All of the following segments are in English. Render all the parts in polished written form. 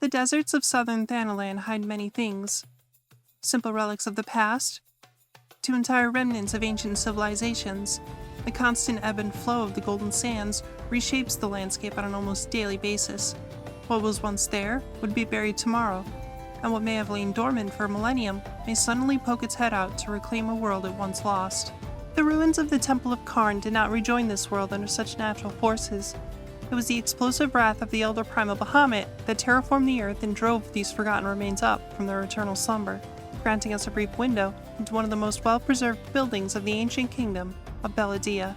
The deserts of southern Thanalan hide many things. Simple relics of the past, to entire remnants of ancient civilizations. The constant ebb and flow of the golden sands reshapes the landscape on an almost daily basis. What was once there would be buried tomorrow, and what may have lain dormant for a millennium may suddenly poke its head out to reclaim a world it once lost. The ruins of the Temple of Qarn did not rejoin this world under such natural forces. It was the explosive wrath of the elder primal Bahamut that terraformed the earth and drove these forgotten remains up from their eternal slumber, granting us a brief window into one of the most well-preserved buildings of the ancient kingdom of Belahdia.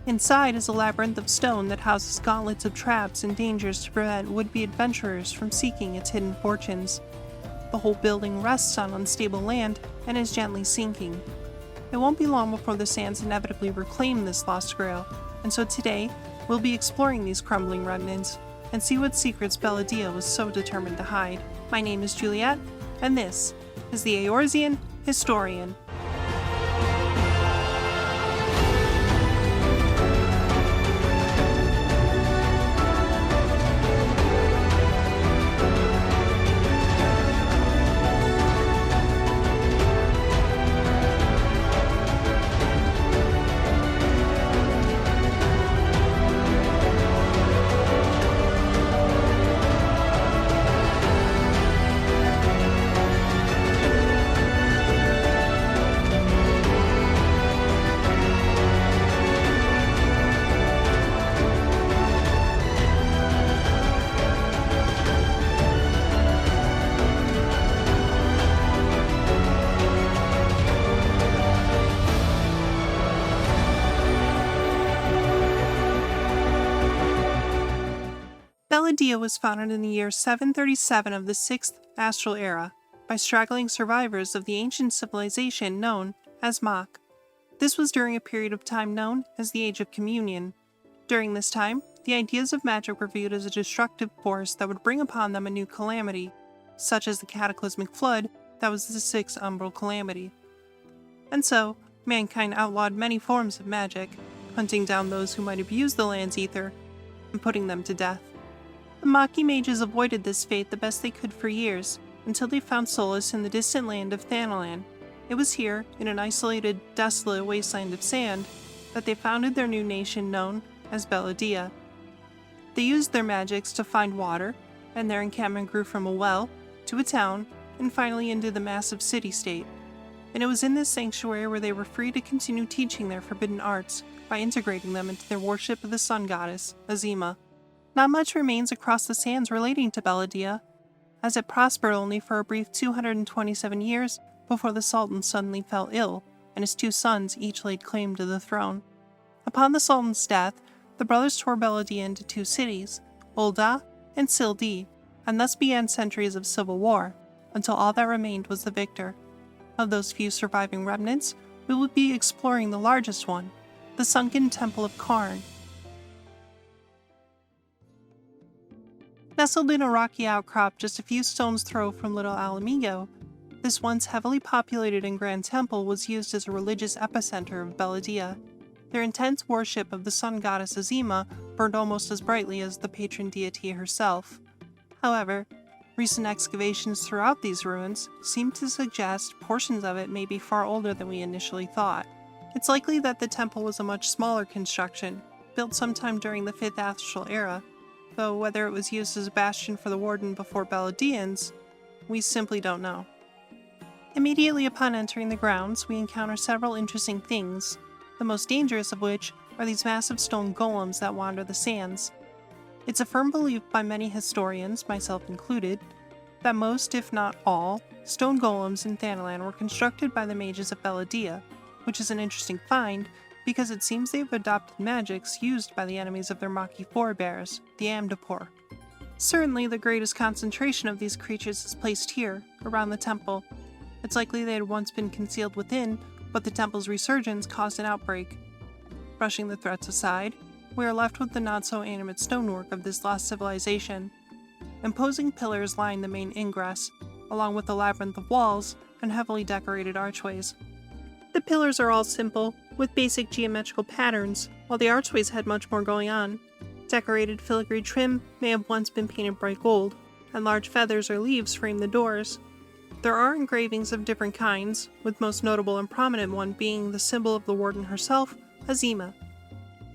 Inside is a labyrinth of stone that houses gauntlets of traps and dangers to prevent would-be adventurers from seeking its hidden fortunes. The whole building rests on unstable land and is gently sinking. It won't be long before the sands inevitably reclaim this lost grail, and so today we'll be exploring these crumbling remnants and see what secrets Belahdia was so determined to hide. My name is Juliet, and this is the Eorzean Historian. Belahdia was founded in the year 737 of the 6th Astral Era by straggling survivors of the ancient civilization known as Mach. This was during a period of time known as the Age of Communion. During this time, the ideas of magic were viewed as a destructive force that would bring upon them a new calamity, such as the cataclysmic flood that was the Sixth Umbral Calamity. And so, mankind outlawed many forms of magic, hunting down those who might abuse the land's ether and putting them to death. The Maki mages avoided this fate the best they could for years, until they found solace in the distant land of Thanalan. It was here, in an isolated, desolate wasteland of sand, that they founded their new nation known as Belahdia. They used their magics to find water, and their encampment grew from a well, to a town, and finally into the massive city-state. And it was in this sanctuary where they were free to continue teaching their forbidden arts by integrating them into their worship of the sun goddess, Azima. Not much remains across the sands relating to Belahdia, as it prospered only for a brief 227 years before the Sultan suddenly fell ill, and his two sons each laid claim to the throne. Upon the Sultan's death, the brothers tore Belahdia into two cities, Ul'dah and Sil'Di, and thus began centuries of civil war, until all that remained was the victor. Of those few surviving remnants, we will be exploring the largest one, the sunken Temple of Qarn. Nestled in a rocky outcrop just a few stones' throw from Little Alamigo, this once heavily populated and grand temple was used as a religious epicenter of Belahdia. Their intense worship of the sun goddess Azima burned almost as brightly as the patron deity herself. However, recent excavations throughout these ruins seem to suggest portions of it may be far older than we initially thought. It's likely that the temple was a much smaller construction, built sometime during the 5th Astral Era, though whether it was used as a bastion for the Warden before Belahdians, we simply don't know. Immediately upon entering the grounds, we encounter several interesting things, the most dangerous of which are these massive stone golems that wander the sands. It's a firm belief by many historians, myself included, that most, if not all, stone golems in Thanalan were constructed by the mages of Belahdia, which is an interesting find because it seems they've adopted magics used by the enemies of their Maki forebears, the Amdapor. Certainly the greatest concentration of these creatures is placed here, around the temple. It's likely they had once been concealed within, but the temple's resurgence caused an outbreak. Brushing the threats aside, we are left with the not-so-animate stonework of this lost civilization. Imposing pillars line the main ingress, along with a labyrinth of walls and heavily decorated archways. The pillars are all simple, with basic geometrical patterns, while the archways had much more going on. Decorated filigree trim may have once been painted bright gold, and large feathers or leaves frame the doors. There are engravings of different kinds, with most notable and prominent one being the symbol of the warden herself, Azima.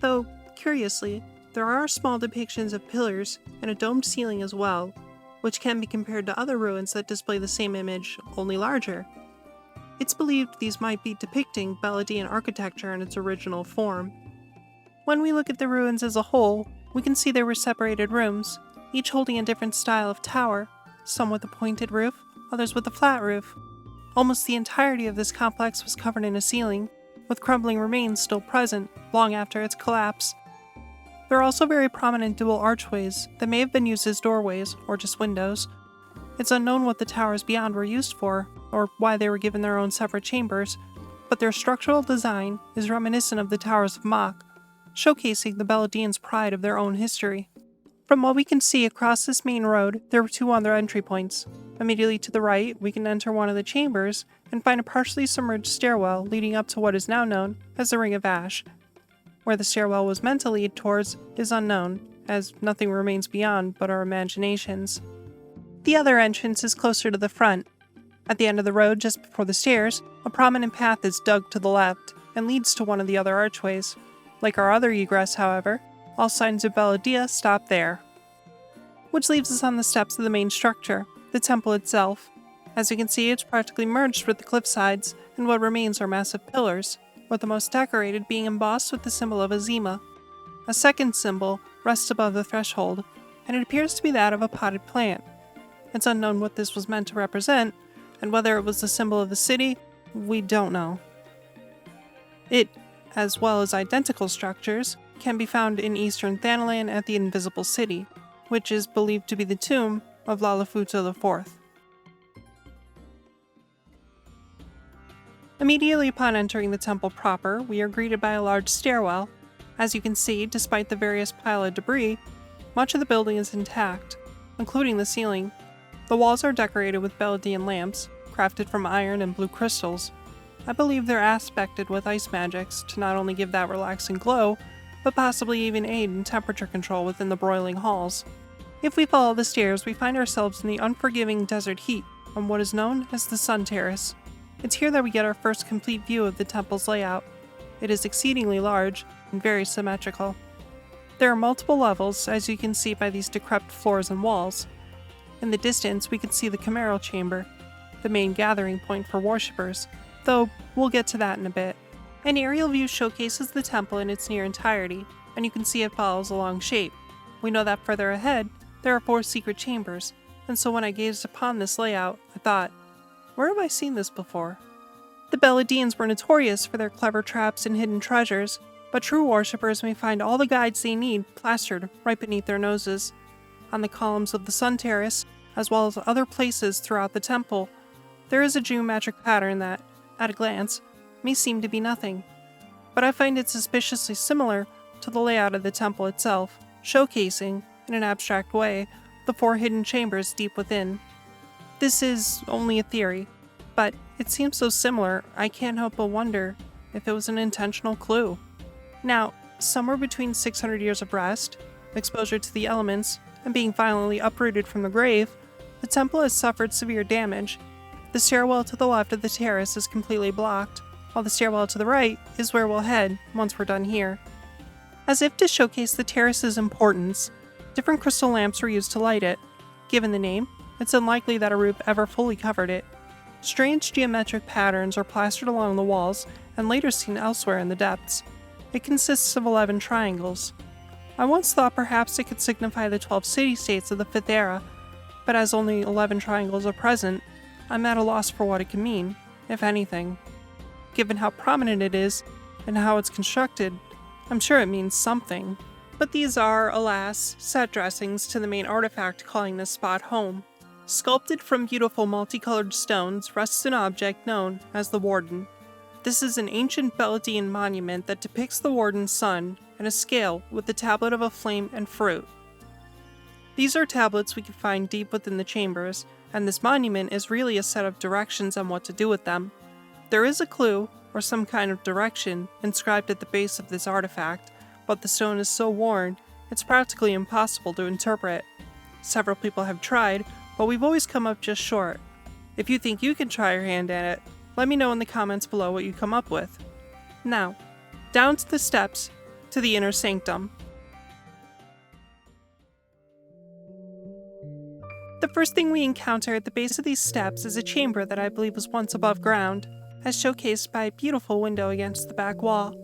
Though, curiously, there are small depictions of pillars and a domed ceiling as well, which can be compared to other ruins that display the same image, only larger. It's believed these might be depicting Belahdian architecture in its original form. When we look at the ruins as a whole, we can see there were separated rooms, each holding a different style of tower, some with a pointed roof, others with a flat roof. Almost the entirety of this complex was covered in a ceiling, with crumbling remains still present long after its collapse. There are also very prominent dual archways that may have been used as doorways or just windows. It's unknown what the towers beyond were used for, or why they were given their own separate chambers, but their structural design is reminiscent of the towers of Mach, showcasing the Belahdians' pride of their own history. From what we can see across this main road, there were two other entry points. Immediately to the right, we can enter one of the chambers and find a partially submerged stairwell leading up to what is now known as the Ring of Ash. Where the stairwell was meant to lead towards is unknown, as nothing remains beyond but our imaginations. The other entrance is closer to the front. At the end of the road, just before the stairs, a prominent path is dug to the left and leads to one of the other archways. Like our other egress, however, all signs of Belahdia stop there. Which leaves us on the steps of the main structure, the temple itself. As you can see, it's practically merged with the cliff sides, and what remains are massive pillars, with the most decorated being embossed with the symbol of Azima. A second symbol rests above the threshold, and it appears to be that of a potted plant. It's unknown what this was meant to represent, and whether it was the symbol of the city, we don't know. It, as well as identical structures, can be found in eastern Thanalan at the Invisible City, which is believed to be the tomb of Lalafuto IV. Immediately upon entering the temple proper, we are greeted by a large stairwell. As you can see, despite the various pile of debris, much of the building is intact, including the ceiling. The walls are decorated with Belahdian lamps, crafted from iron and blue crystals. I believe they're aspected with ice magics to not only give that relaxing glow, but possibly even aid in temperature control within the broiling halls. If we follow the stairs, we find ourselves in the unforgiving desert heat on what is known as the Sun Terrace. It's here that we get our first complete view of the temple's layout. It is exceedingly large and very symmetrical. There are multiple levels, as you can see by these decrepit floors and walls. In the distance, we can see the Cameral Chamber, the main gathering point for worshippers, though we'll get to that in a bit. An aerial view showcases the temple in its near entirety, and you can see it follows a long shape. We know that further ahead, there are 4 secret chambers, and so when I gazed upon this layout, I thought, where have I seen this before? The Belahdians were notorious for their clever traps and hidden treasures, but true worshippers may find all the guides they need plastered right beneath their noses. On the columns of the Sun Terrace, as well as other places throughout the temple, there is a geometric pattern that, at a glance, may seem to be nothing, but I find it suspiciously similar to the layout of the temple itself, showcasing, in an abstract way, the 4 hidden chambers deep within. This is only a theory, but it seems so similar I can't help but wonder if it was an intentional clue. Now, somewhere between 600 years of rest, exposure to the elements, and being violently uprooted from the grave, the temple has suffered severe damage. The stairwell to the left of the terrace is completely blocked, while the stairwell to the right is where we'll head once we're done here. As if to showcase the terrace's importance, different crystal lamps were used to light it. Given the name, it's unlikely that a roof ever fully covered it. Strange geometric patterns are plastered along the walls and later seen elsewhere in the depths. It consists of 11 triangles. I once thought perhaps it could signify the 12 city-states of the 5th era, but as only 11 triangles are present, I'm at a loss for what it can mean, if anything. Given how prominent it is, and how it's constructed, I'm sure it means something. But these are, alas, set dressings to the main artifact calling this spot home. Sculpted from beautiful multicolored stones rests an object known as the Warden. This is an ancient Belahdian monument that depicts the Warden's son and a scale with the tablet of a flame and fruit. These are tablets we can find deep within the chambers, and this monument is really a set of directions on what to do with them. There is a clue, or some kind of direction, inscribed at the base of this artifact, but the stone is so worn, it's practically impossible to interpret. Several people have tried, but we've always come up just short. If you think you can try your hand at it, let me know in the comments below what you come up with. Now, down to the steps to the Inner Sanctum. The first thing we encounter at the base of these steps is a chamber that I believe was once above ground, as showcased by a beautiful window against the back wall.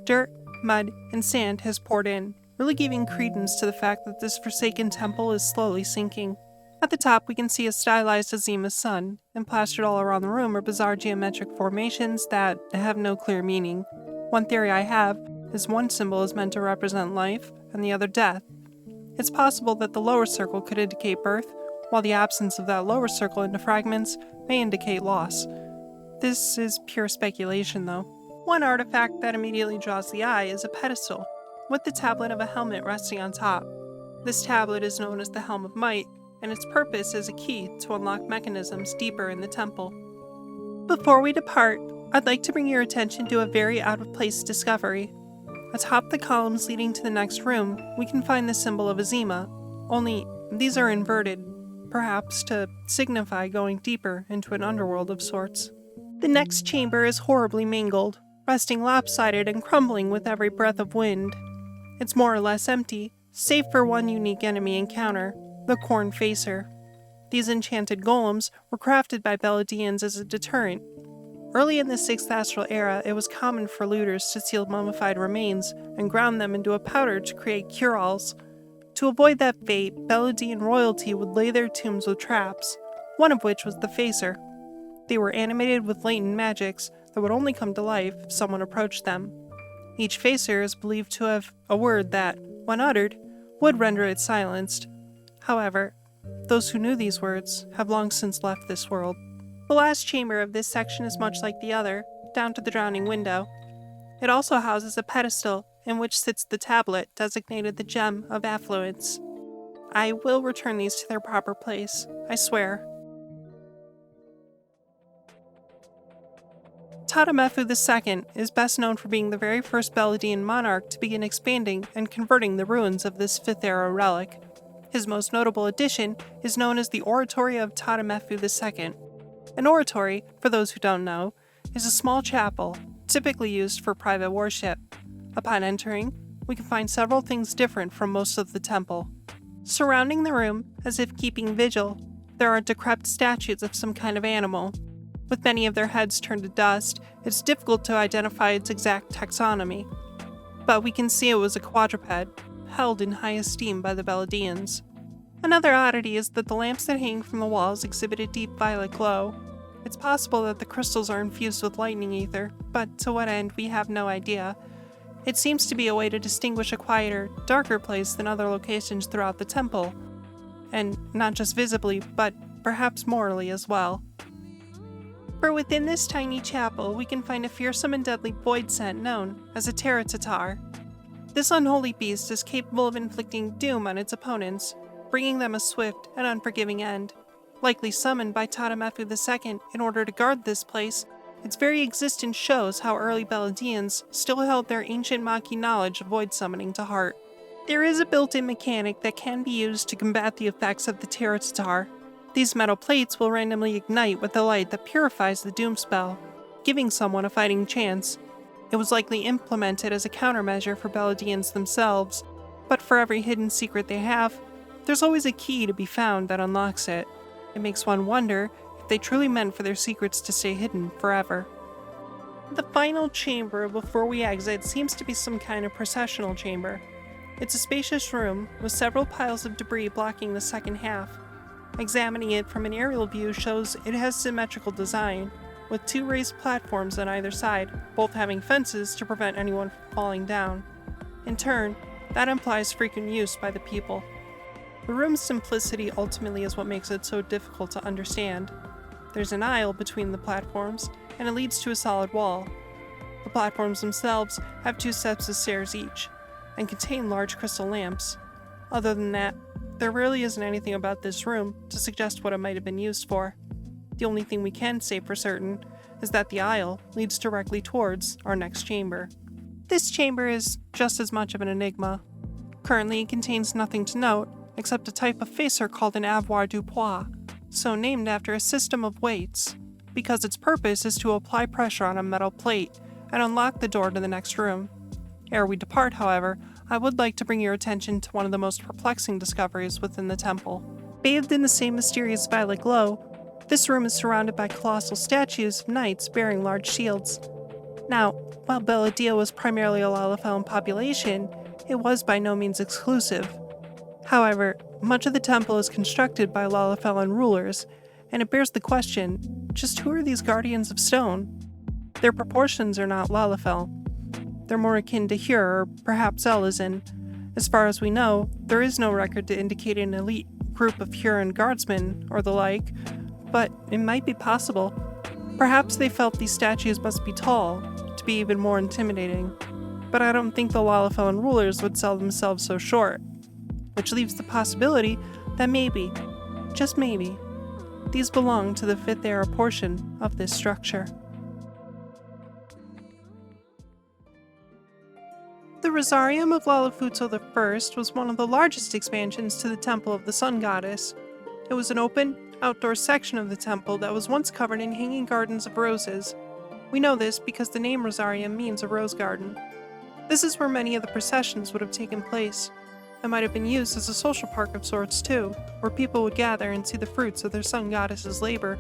Dirt, mud, and sand has poured in, really giving credence to the fact that this forsaken temple is slowly sinking. At the top, we can see a stylized Azimuth sun, and plastered all around the room are bizarre geometric formations that have no clear meaning. One theory I have is one symbol is meant to represent life, and the other death. It's possible that the lower circle could indicate birth, while the absence of that lower circle into fragments may indicate loss. This is pure speculation, though. One artifact that immediately draws the eye is a pedestal, with the tablet of a helmet resting on top. This tablet is known as the Helm of Might, and its purpose is a key to unlock mechanisms deeper in the temple. Before we depart, I'd like to bring your attention to a very out-of-place discovery. Atop the columns leading to the next room, we can find the symbol of Azima, only these are inverted, perhaps to signify going deeper into an underworld of sorts. The next chamber is horribly mangled, resting lopsided and crumbling with every breath of wind. It's more or less empty, save for one unique enemy encounter, the Qarn Facer. These enchanted golems were crafted by Belahdians as a deterrent. Early in the 6th Astral Era, it was common for looters to steal mummified remains and ground them into a powder to create cure-alls. To avoid that fate, Belahdian royalty would lay their tombs with traps, one of which was the Facer. They were animated with latent magics that would only come to life if someone approached them. Each Facer is believed to have a word that, when uttered, would render it silenced. However, those who knew these words have long since left this world. The last chamber of this section is much like the other, down to the drowning window. It also houses a pedestal in which sits the tablet designated the Gem of Affluence. I will return these to their proper place, I swear. Tatamefu II is best known for being the very first Belahdian monarch to begin expanding and converting the ruins of this 5th era relic. His most notable addition is known as the Oratory of Tatamefu II. An oratory, for those who don't know, is a small chapel, typically used for private worship. Upon entering, we can find several things different from most of the temple. Surrounding the room, as if keeping vigil, there are decrepit statues of some kind of animal. With many of their heads turned to dust, it's difficult to identify its exact taxonomy. But we can see it was a quadruped, held in high esteem by the Belahdians. Another oddity is that the lamps that hang from the walls exhibit a deep violet glow. It's possible that the crystals are infused with lightning ether, but to what end we have no idea. It seems to be a way to distinguish a quieter, darker place than other locations throughout the temple, and not just visibly, but perhaps morally as well. For within this tiny chapel, we can find a fearsome and deadly void scent known as a Terratatar. This unholy beast is capable of inflicting doom on its opponents, bringing them a swift and unforgiving end. Likely summoned by Tatamefu II in order to guard this place, its very existence shows how early Belahdians still held their ancient Maquis knowledge of void summoning to heart. There is a built-in mechanic that can be used to combat the effects of the Terratatar. These metal plates will randomly ignite with a light that purifies the doom spell, giving someone a fighting chance. It was likely implemented as a countermeasure for Belahdians themselves, but for every hidden secret they have, there's always a key to be found that unlocks it. It makes one wonder if they truly meant for their secrets to stay hidden forever. The final chamber before we exit seems to be some kind of processional chamber. It's a spacious room with several piles of debris blocking the second half. Examining it from an aerial view shows it has symmetrical design, with 2 raised platforms on either side, both having fences to prevent anyone from falling down. In turn, that implies frequent use by the people. The room's simplicity ultimately is what makes it so difficult to understand. There's an aisle between the platforms, and it leads to a solid wall. The platforms themselves have 2 sets of stairs each, and contain large crystal lamps. Other than that, there really isn't anything about this room to suggest what it might have been used for. The only thing we can say for certain is that the aisle leads directly towards our next chamber. This chamber is just as much of an enigma. Currently, it contains nothing to note, except a type of facer called an avoir du poids, so named after a system of weights, because its purpose is to apply pressure on a metal plate and unlock the door to the next room. Ere we depart, however, I would like to bring your attention to one of the most perplexing discoveries within the temple. Bathed in the same mysterious violet glow, this room is surrounded by colossal statues of knights bearing large shields. Now, while Belahdia was primarily a Lalafellan population, it was by no means exclusive. However, much of the temple is constructed by Lalafellan rulers, and it bears the question, just who are these guardians of stone? Their proportions are not Lalafell. They're more akin to Hur or perhaps Eorzean. As far as we know, there is no record to indicate an elite group of Huron guardsmen or the like, but it might be possible. Perhaps they felt these statues must be tall, to be even more intimidating. But I don't think the Lalafellan rulers would sell themselves so short, which leaves the possibility that maybe, just maybe, these belong to the fifth era portion of this structure. The Rosarium of Lalafuto I was one of the largest expansions to the Temple of the Sun Goddess. It was an open, outdoor section of the temple that was once covered in hanging gardens of roses. We know this because the name Rosarium means a rose garden. This is where many of the processions would have taken place. It might have been used as a social park of sorts too, where people would gather and see the fruits of their sun goddess's labor.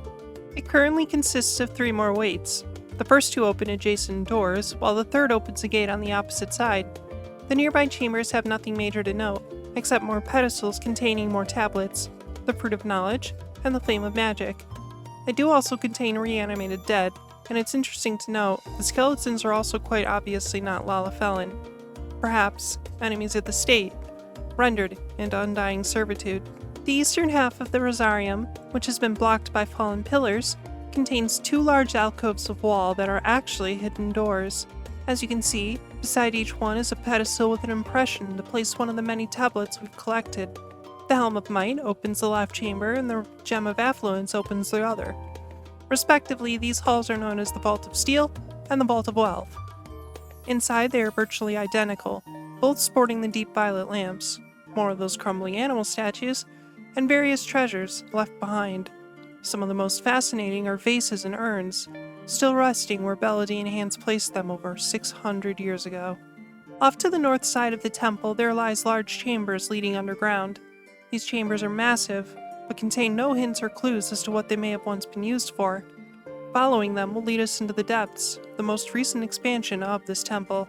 It currently consists of 3 more waits. The first 2 open adjacent doors, while the third opens a gate on the opposite side. The nearby chambers have nothing major to note, except more pedestals containing more tablets, the Fruit of Knowledge, and the Flame of Magic. They do also contain reanimated dead, and it's interesting to note, the skeletons are also quite obviously not Lalafellan. Perhaps enemies of the state, rendered into undying servitude. The eastern half of the Rosarium, which has been blocked by fallen pillars, contains 2 large alcoves of wall that are actually hidden doors. As you can see, beside each one is a pedestal with an impression to place one of the many tablets we've collected. The Helm of Might opens the left chamber and the Gem of Affluence opens the other. Respectively, these halls are known as the Vault of Steel and the Vault of Wealth. Inside they are virtually identical, both sporting the deep violet lamps, more of those crumbling animal statues, and various treasures left behind. Some of the most fascinating are vases and urns, still resting where Belahdian hands placed them over 600 years ago. Off to the north side of the temple there lies large chambers leading underground. These chambers are massive, but contain no hints or clues as to what they may have once been used for. Following them will lead us into the depths, the most recent expansion of this temple.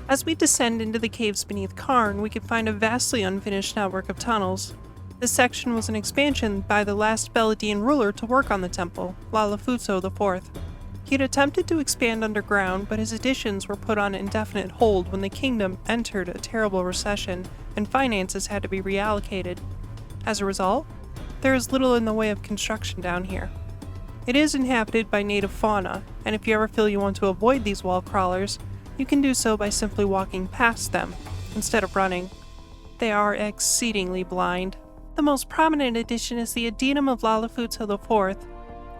As we descend into the caves beneath Qarn, we can find a vastly unfinished network of tunnels. This section was an expansion by the last Belahdian ruler to work on the temple, Lalafuto IV. He had attempted to expand underground, but his additions were put on indefinite hold when the kingdom entered a terrible recession and finances had to be reallocated. As a result, there is little in the way of construction down here. It is inhabited by native fauna, and if you ever feel you want to avoid these wall crawlers, you can do so by simply walking past them, instead of running. They are exceedingly blind. The most prominent addition is the Adytum of Lalafuto IV.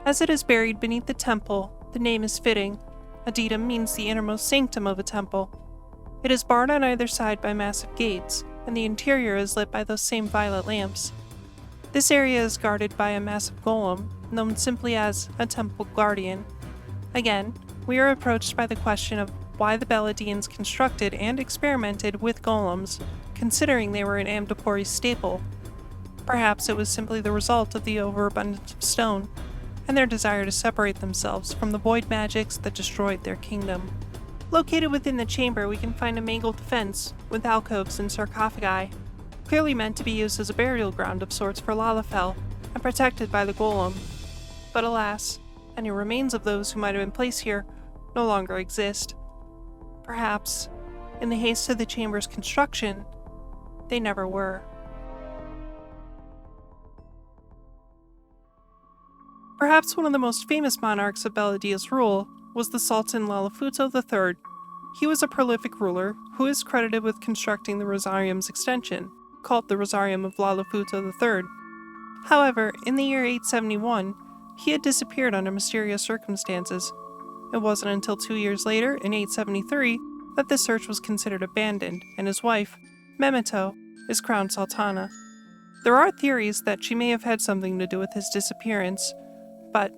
As it is buried beneath the temple, the name is fitting. Adytum means the innermost sanctum of a temple. It is barred on either side by massive gates, and the interior is lit by those same violet lamps. This area is guarded by a massive golem, known simply as a temple guardian. Again, we are approached by the question of why the Belahdians constructed and experimented with golems, considering they were an Ambulatorium staple. Perhaps it was simply the result of the overabundance of stone, and their desire to separate themselves from the void magics that destroyed their kingdom. Located within the chamber, we can find a mangled fence with alcoves and sarcophagi, clearly meant to be used as a burial ground of sorts for Lalafell, and protected by the golem. But alas, any remains of those who might have been placed here no longer exist. Perhaps, in the haste of the chamber's construction, they never were. Perhaps one of the most famous monarchs of Belahdia's rule was the Sultan Lalafuto III. He was a prolific ruler who is credited with constructing the Rosarium's extension, called the Rosarium of Lalafuto III. However, in the year 871, he had disappeared under mysterious circumstances. It wasn't until 2 years later, in 873, that the search was considered abandoned, and his wife, Memeto, is crowned Sultana. There are theories that she may have had something to do with his disappearance, but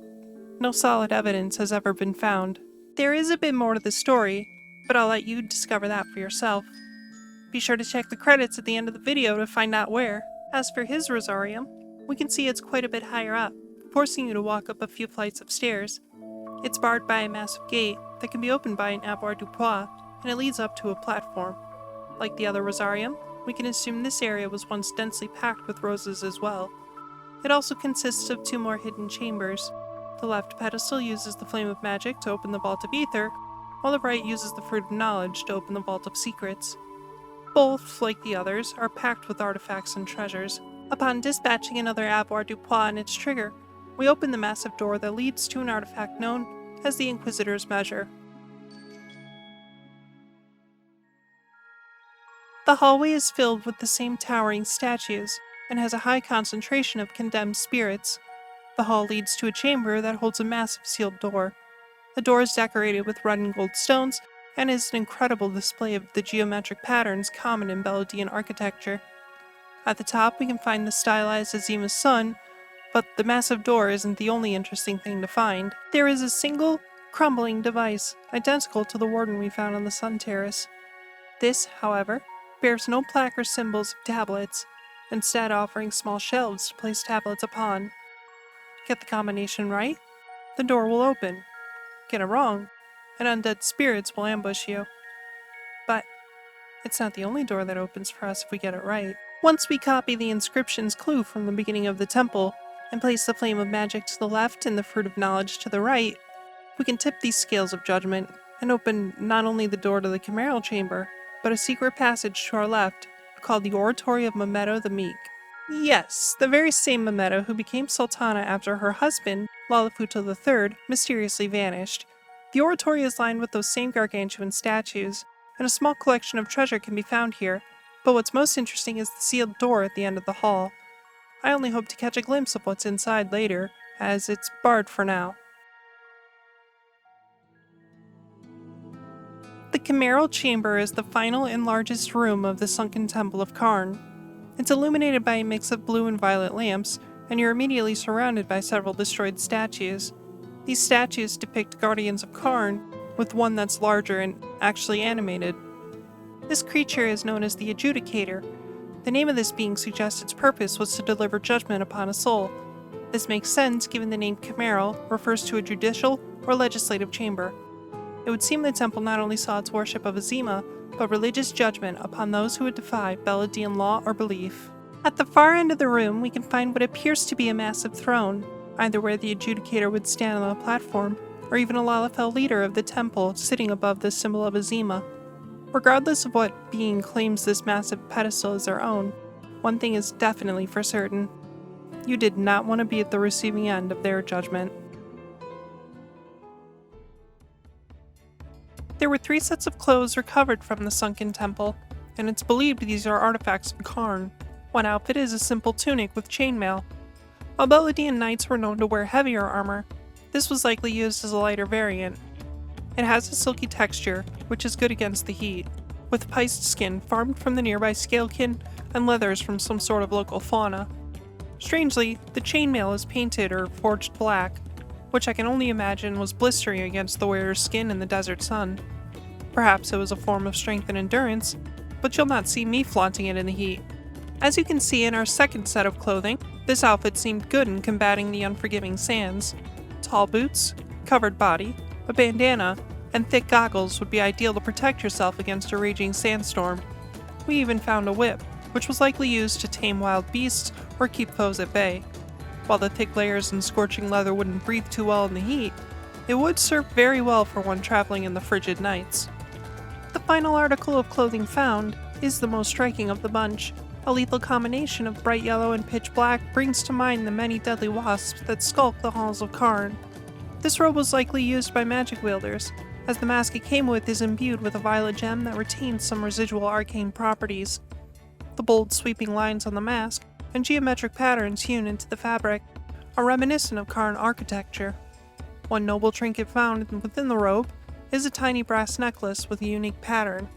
no solid evidence has ever been found. There is a bit more to the story, but I'll let you discover that for yourself. Be sure to check the credits at the end of the video to find out where. As for his Rosarium, we can see it's quite a bit higher up, forcing you to walk up a few flights of stairs. It's barred by a massive gate that can be opened by an avoirdupois, and it leads up to a platform. Like the other Rosarium, we can assume this area was once densely packed with roses as well. It also consists of 2 more hidden chambers. The left pedestal uses the Flame of Magic to open the Vault of Ether, while the right uses the Fruit of Knowledge to open the Vault of Secrets. Both, like the others, are packed with artifacts and treasures. Upon dispatching another avoirdupois and its trigger, we open the massive door that leads to an artifact known as the Inquisitor's Measure. The hallway is filled with the same towering statues, and has a high concentration of condemned spirits. The hall leads to a chamber that holds a massive sealed door. The door is decorated with red and gold stones, and is an incredible display of the geometric patterns common in Belahdian architecture. At the top we can find the stylized Azima's sun, but the massive door isn't the only interesting thing to find. There is a single, crumbling device, identical to the warden we found on the Sun Terrace. This, however, bears no plaque or symbols of tablets, instead offering small shelves to place tablets upon. Get the combination right, the door will open. Get it wrong, and undead spirits will ambush you. But it's not the only door that opens for us if we get it right. Once we copy the inscription's clue from the beginning of the temple, and place the Flame of Magic to the left and the Fruit of Knowledge to the right, we can tip these scales of judgment, and open not only the door to the Cameral Chamber, but a secret passage to our left, called the Oratory of Memeto the Meek. Yes, the very same Memeto who became Sultana after her husband, Lalafuto III, mysteriously vanished. The oratory is lined with those same gargantuan statues, and a small collection of treasure can be found here, but what's most interesting is the sealed door at the end of the hall. I only hope to catch a glimpse of what's inside later, as it's barred for now. The Cameral Chamber is the final and largest room of the sunken Temple of Qarn. It's illuminated by a mix of blue and violet lamps, and you're immediately surrounded by several destroyed statues. These statues depict guardians of Qarn, with one that's larger and actually animated. This creature is known as the Adjudicator. The name of this being suggests its purpose was to deliver judgment upon a soul. This makes sense given the name Cameral refers to a judicial or legislative chamber. It would seem the temple not only saw its worship of Azima, but religious judgment upon those who would defy Belahdian law or belief. At the far end of the room, we can find what appears to be a massive throne, either where the Adjudicator would stand on a platform, or even a Lalafell leader of the temple sitting above the symbol of Azima. Regardless of what being claims this massive pedestal as their own, one thing is definitely for certain. You did not want to be at the receiving end of their judgment. There were 3 sets of clothes recovered from the sunken temple, and it's believed these are artifacts of Qarn. One outfit is a simple tunic with chainmail. While Belahdian knights were known to wear heavier armor, this was likely used as a lighter variant. It has a silky texture, which is good against the heat, with piced skin farmed from the nearby scalekin and leathers from some sort of local fauna. Strangely, the chainmail is painted or forged black, which I can only imagine was blistering against the wearer's skin in the desert sun. Perhaps it was a form of strength and endurance, but you'll not see me flaunting it in the heat. As you can see in our second set of clothing, this outfit seemed good in combating the unforgiving sands. Tall boots, covered body, a bandana, and thick goggles would be ideal to protect yourself against a raging sandstorm. We even found a whip, which was likely used to tame wild beasts or keep foes at bay. While the thick layers and scorching leather wouldn't breathe too well in the heat, it would serve very well for one traveling in the frigid nights. The final article of clothing found is the most striking of the bunch. A lethal combination of bright yellow and pitch black brings to mind the many deadly wasps that skulk the halls of Qarn. This robe was likely used by magic wielders, as the mask it came with is imbued with a violet gem that retains some residual arcane properties. The bold, sweeping lines on the mask and geometric patterns hewn into the fabric are reminiscent of Qarn architecture. One noble trinket found within the robe is a tiny brass necklace with a unique pattern.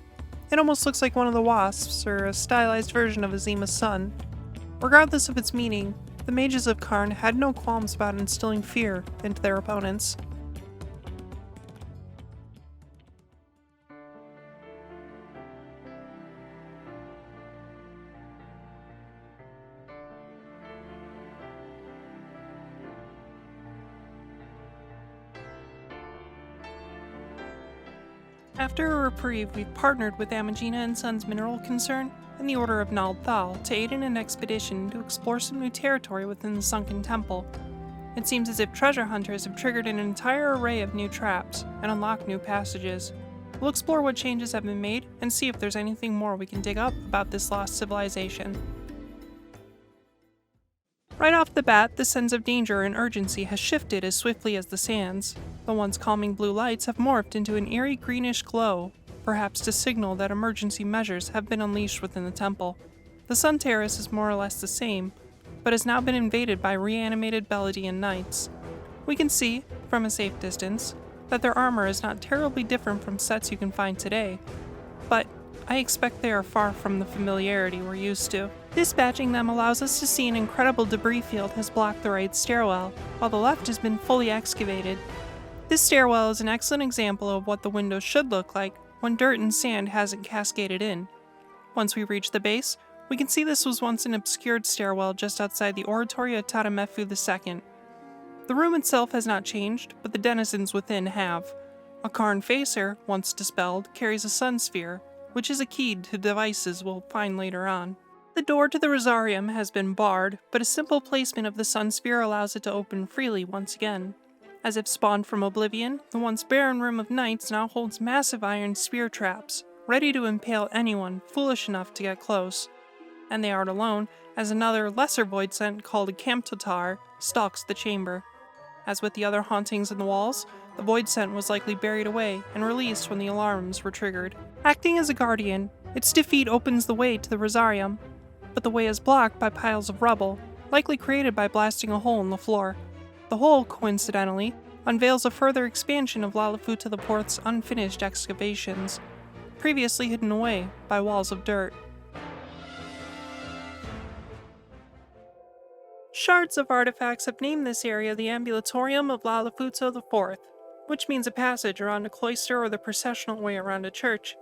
It almost looks like one of the wasps, or a stylized version of Azima's sun. Regardless of its meaning, the mages of Qarn had no qualms about instilling fear into their opponents. After a reprieve, we've partnered with Amagina & Sons Mineral Concern and the Order of Nald Thal to aid in an expedition to explore some new territory within the Sunken Temple. It seems as if treasure hunters have triggered an entire array of new traps and unlocked new passages. We'll explore what changes have been made and see if there's anything more we can dig up about this lost civilization. Right off the bat, the sense of danger and urgency has shifted as swiftly as the sands. The once calming blue lights have morphed into an eerie greenish glow, perhaps to signal that emergency measures have been unleashed within the temple. The Sun Terrace is more or less the same, but has now been invaded by reanimated Belahdian knights. We can see, from a safe distance, that their armor is not terribly different from sets you can find today, but I expect they are far from the familiarity we're used to. Dispatching them allows us to see an incredible debris field has blocked the right stairwell, while the left has been fully excavated. This stairwell is an excellent example of what the window should look like when dirt and sand hasn't cascaded in. Once we reach the base, we can see this was once an obscured stairwell just outside the Oratory of Tatamefu II. The room itself has not changed, but the denizens within have. A Qarn facer, once dispelled, carries a sun sphere, which is a key to devices we'll find later on. The door to the Rosarium has been barred, but a simple placement of the sun sphere allows it to open freely once again. As if spawned from oblivion, the once barren room of knights now holds massive iron spear traps, ready to impale anyone foolish enough to get close. And they aren't alone, as another lesser void scent called a Camptotar stalks the chamber. As with the other hauntings in the walls, the void scent was likely buried away and released when the alarms were triggered. Acting as a guardian, its defeat opens the way to the Rosarium, but the way is blocked by piles of rubble, likely created by blasting a hole in the floor. The hole, coincidentally, unveils a further expansion of Lalafuto IV's unfinished excavations, previously hidden away by walls of dirt. Shards of artifacts have named this area the Ambulatorium of Lalafuto IV, which means a passage around a cloister or the processional way around a church.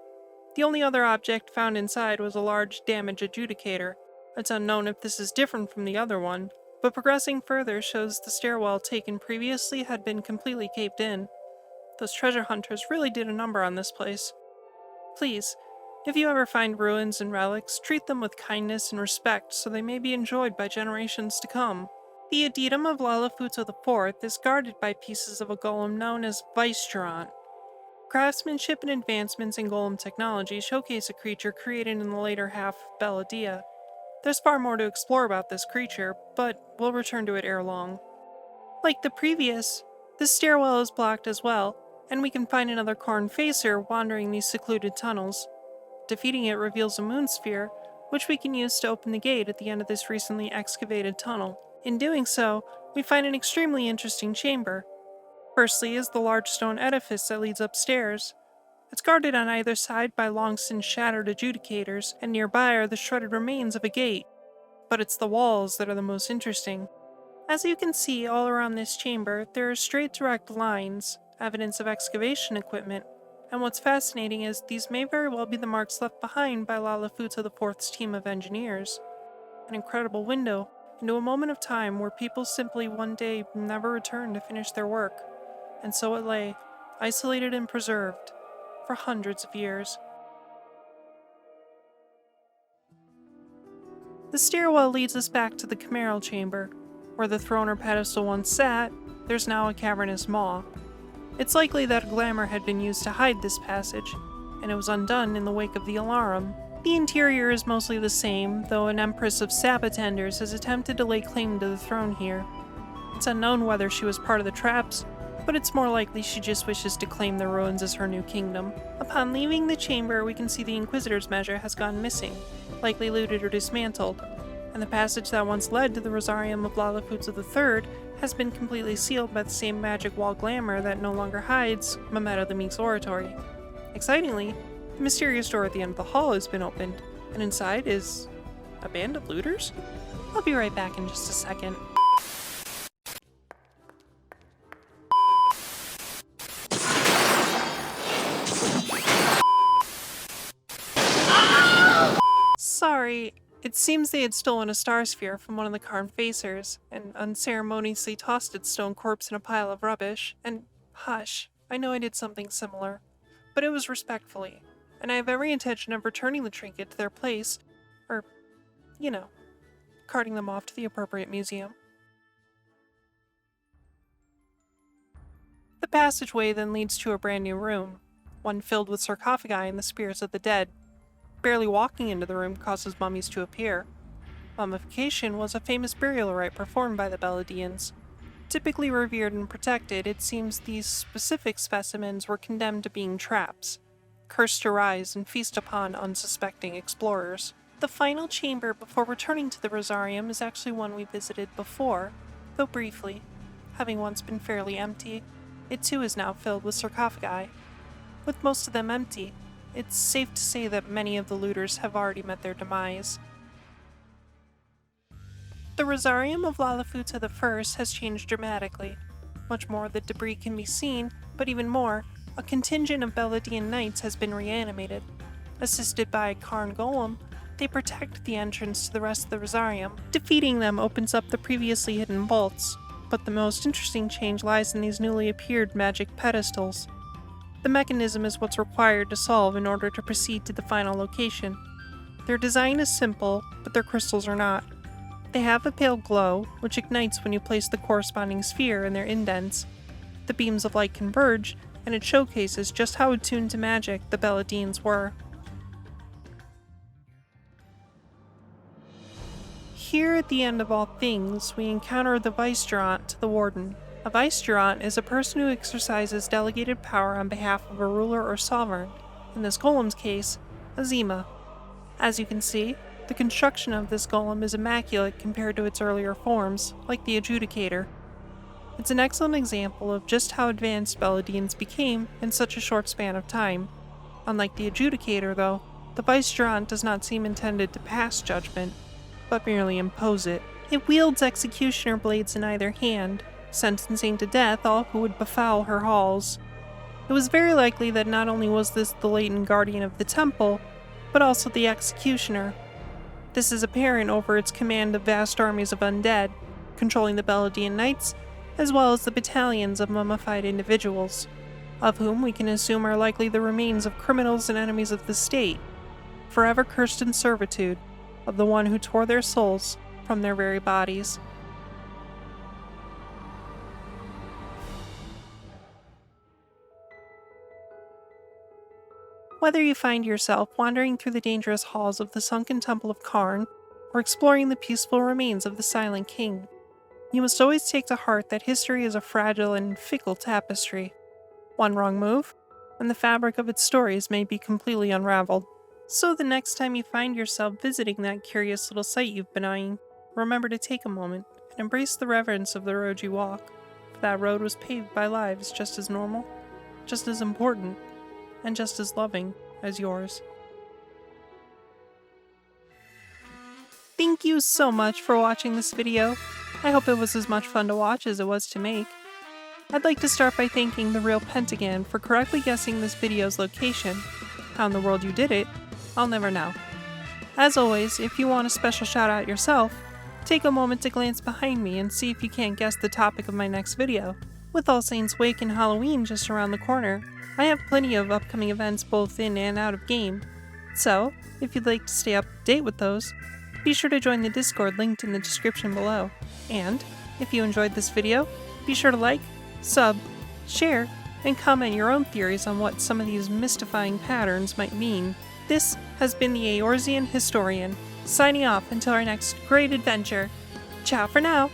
The only other object found inside was a large damage adjudicator. It's unknown if this is different from the other one, but progressing further shows the stairwell taken previously had been completely caved in. Those treasure hunters really did a number on this place. Please, if you ever find ruins and relics, treat them with kindness and respect so they may be enjoyed by generations to come. The Adytum of Lalafuto IV is guarded by pieces of a golem known as Vicegerent. Craftsmanship and advancements in golem technology showcase a creature created in the later half of Belahdia. There's far more to explore about this creature, but we'll return to it ere long. Like the previous, this stairwell is blocked as well, and we can find another Qarn facer wandering these secluded tunnels. Defeating it reveals a moon sphere, which we can use to open the gate at the end of this recently excavated tunnel. In doing so, we find an extremely interesting chamber. Firstly is the large stone edifice that leads upstairs. It's guarded on either side by long since shattered adjudicators, and nearby are the shredded remains of a gate. But it's the walls that are the most interesting. As you can see all around this chamber, there are straight direct lines, evidence of excavation equipment, and what's fascinating is these may very well be the marks left behind by Lalafuto IV's team of engineers. An incredible window into a moment of time where people simply one day never returned to finish their work, and so it lay, isolated and preserved, for hundreds of years. The stairwell leads us back to the Cameral Chamber. Where the throne or pedestal once sat, there's now a cavernous maw. It's likely that a glamour had been used to hide this passage, and it was undone in the wake of the alarm. The interior is mostly the same, though an empress of sap attenders has attempted to lay claim to the throne here. It's unknown whether she was part of the traps, but it's more likely she just wishes to claim the ruins as her new kingdom. Upon leaving the chamber, we can see the Inquisitor's measure has gone missing, likely looted or dismantled. and the passage that once led to the Rosarium of Lalafuto III has been completely sealed by the same magic wall glamour that no longer hides Memeto the Meek's oratory. Excitingly, the mysterious door at the end of the hall has been opened, and inside is a band of looters? I'll be right back in just a second. Sorry, it seems they had stolen a star sphere from one of the Qarn facers, and unceremoniously tossed its stone corpse in a pile of rubbish, and hush, I know I did something similar, but it was respectfully, and I have every intention of returning the trinket to their place, or, carting them off to the appropriate museum. The passageway then leads to a brand new room, one filled with sarcophagi and the spirits of the dead. Barely walking into the room causes mummies to appear. Mummification was a famous burial rite performed by the Belahdians. Typically revered and protected, it seems these specific specimens were condemned to being traps, cursed to rise and feast upon unsuspecting explorers. The final chamber before returning to the Rosarium is actually one we visited before, though briefly. Having once been fairly empty, it too is now filled with sarcophagi. With most of them empty, it's safe to say that many of the looters have already met their demise. The Rosarium of Lalafuto I has changed dramatically. Much more of the debris can be seen, but even more, a contingent of Belahdian knights has been reanimated. Assisted by a Qarn golem, they protect the entrance to the rest of the Rosarium. Defeating them opens up the previously hidden vaults, but the most interesting change lies in these newly appeared magic pedestals. The mechanism is what's required to solve in order to proceed to the final location. Their design is simple, but their crystals are not. They have a pale glow, which ignites when you place the corresponding sphere in their indents. The beams of light converge, and it showcases just how attuned to magic the Belahdians were. Here at the end of all things, we encounter the Vicegerent to the Warden. A Vicegerent is a person who exercises delegated power on behalf of a ruler or sovereign, in this golem's case, a Zima. As you can see, the construction of this golem is immaculate compared to its earlier forms, like the Adjudicator. It's an excellent example of just how advanced Belahdians became in such a short span of time. Unlike the Adjudicator, though, the Vicegerent does not seem intended to pass judgment, but merely impose it. It wields executioner blades in either hand, sentencing to death all who would befoul her halls. It was very likely that not only was this the latent guardian of the temple, but also the executioner. This is apparent over its command of vast armies of undead, controlling the Belahdian knights, as well as the battalions of mummified individuals, of whom we can assume are likely the remains of criminals and enemies of the state, forever cursed in servitude of the one who tore their souls from their very bodies. Whether you find yourself wandering through the dangerous halls of the sunken Temple of Qarn, or exploring the peaceful remains of the Silent King, you must always take to heart that history is a fragile and fickle tapestry. One wrong move, and the fabric of its stories may be completely unraveled. So the next time you find yourself visiting that curious little site you've been eyeing, remember to take a moment and embrace the reverence of the road you walk, for that road was paved by lives just as normal, just as important, and just as loving as yours. Thank you so much for watching this video. I hope it was as much fun to watch as it was to make. I'd like to start by thanking the real Pentagon for correctly guessing this video's location. How in the world you did it, I'll never know. As always, if you want a special shout out yourself, take a moment to glance behind me and see if you can't guess the topic of my next video. With All Saints Wake and Halloween just around the corner, I have plenty of upcoming events both in and out of game. So, if you'd like to stay up to date with those, be sure to join the Discord linked in the description below. And, if you enjoyed this video, be sure to like, sub, share, and comment your own theories on what some of these mystifying patterns might mean. This has been the Eorzean Historian, signing off until our next great adventure. Ciao for now!